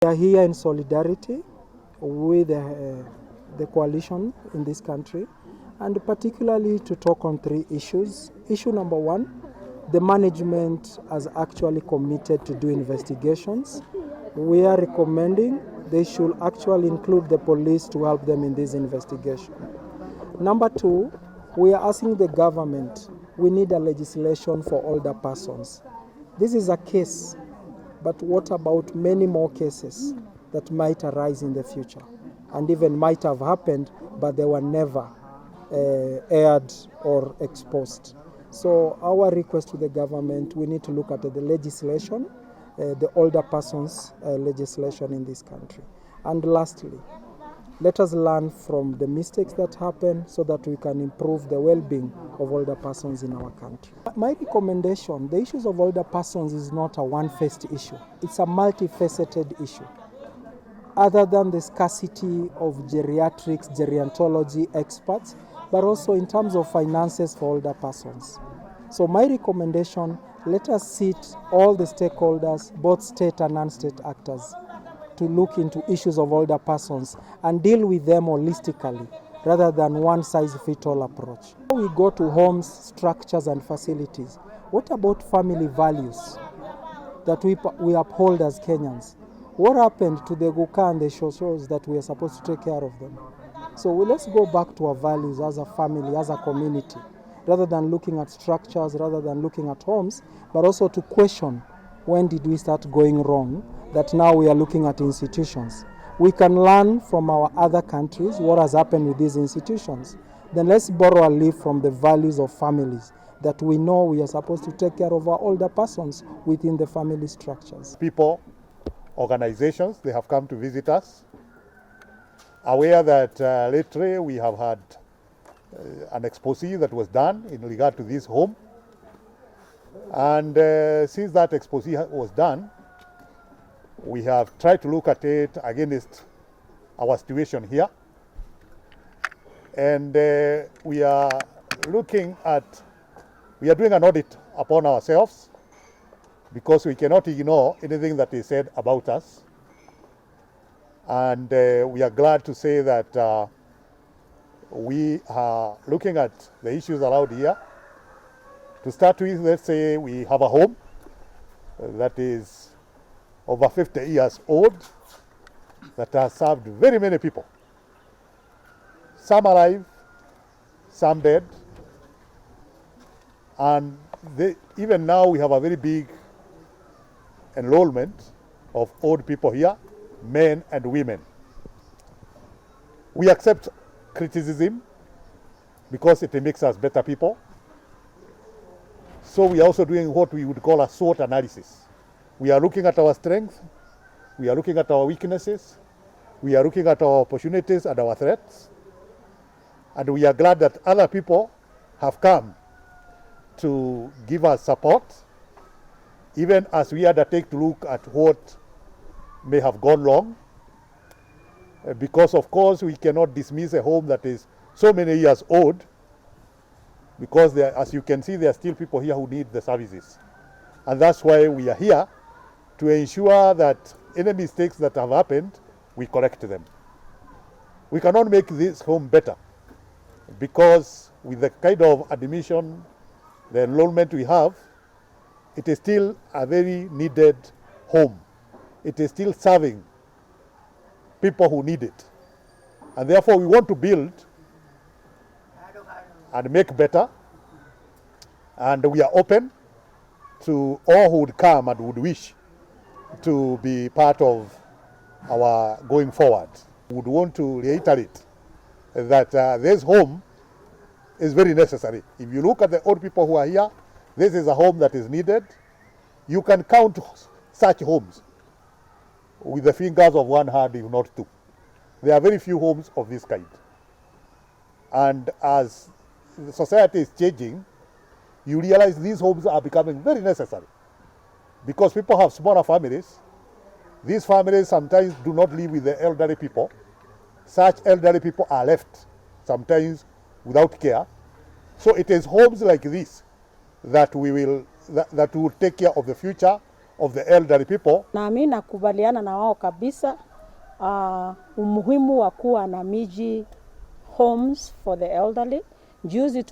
We are here in solidarity with the coalition in this country, and particularly to talk on 3 issues. Issue number 1, the management has actually committed to do investigations. We are recommending they should actually include the police to help them in this investigation. Number 2, we are asking the government, we need a legislation for older persons. This is a case, but what about many more cases that might arise in the future and even might have happened, but they were never aired or exposed? So our request to the government, we need to look at the legislation, the older persons legislation in this country. And lastly, let us learn from the mistakes that happen so that we can improve the well-being of older persons in our country. My recommendation, the issues of older persons is not a one-faced issue. It's a multifaceted issue. Other than the scarcity of geriatrics, gerontology experts, but also in terms of finances for older persons. So my recommendation, let us sit all the stakeholders, both state and non-state actors, to look into issues of older persons and deal with them holistically rather than one-size-fits-all approach. We go to homes, structures and facilities. What about family values that we uphold as Kenyans? What happened to the Guka and the Shoshos that we are supposed to take care of them? So let's go back to our values as a family, as a community, rather than looking at structures, rather than looking at homes, but also to question when did we start going wrong, that now we are looking at institutions. We can learn from our other countries what has happened with these institutions. Then let's borrow a leaf from the values of families that we know we are supposed to take care of our older persons within the family structures. People, organizations, they have come to visit us, aware that lately we have had an expose that was done in regard to this home. And since that expose was done, we have tried to look at it against our situation here. And we are doing an audit upon ourselves because we cannot ignore anything that is said about us. And we are glad to say that we are looking at the issues around here. To start with, let's say we have a home that is over 50 years old that has served very many people. Some alive, some dead. And even now we have a very big enrollment of old people here, men and women. We accept criticism because it makes us better people. So we are also doing what we would call a SWOT analysis. We are looking at our strengths, we are looking at our weaknesses, we are looking at our opportunities and our threats. And we are glad that other people have come to give us support, even as we undertake to look at what may have gone wrong. Because of course we cannot dismiss a home that is so many years old, because as you can see, there are still people here who need the services. And that's why we are here, to ensure that any mistakes that have happened, we correct them. We cannot make this home better, because with the kind of admission, the enrollment we have, it is still a very needed home. It is still serving people who need it. And therefore we want to build and make better, and we are open to all who would come and would wish to be part of our going forward. We would want to reiterate that this home is very necessary. If you look at the old people who are here, this is a home that is needed. You can count such homes with the fingers of one hand, if not two. There are very few homes of this kind. And as the society is changing, you realize these homes are becoming very necessary, because people have smaller families. These families sometimes do not live with the elderly people. Such elderly people are left sometimes without care. So it is homes like this that will take care of the future of the elderly people. Na mimi nakubaliana na wao kabisa umuhimu wa kuwa na miji homes for the elderly. Juzi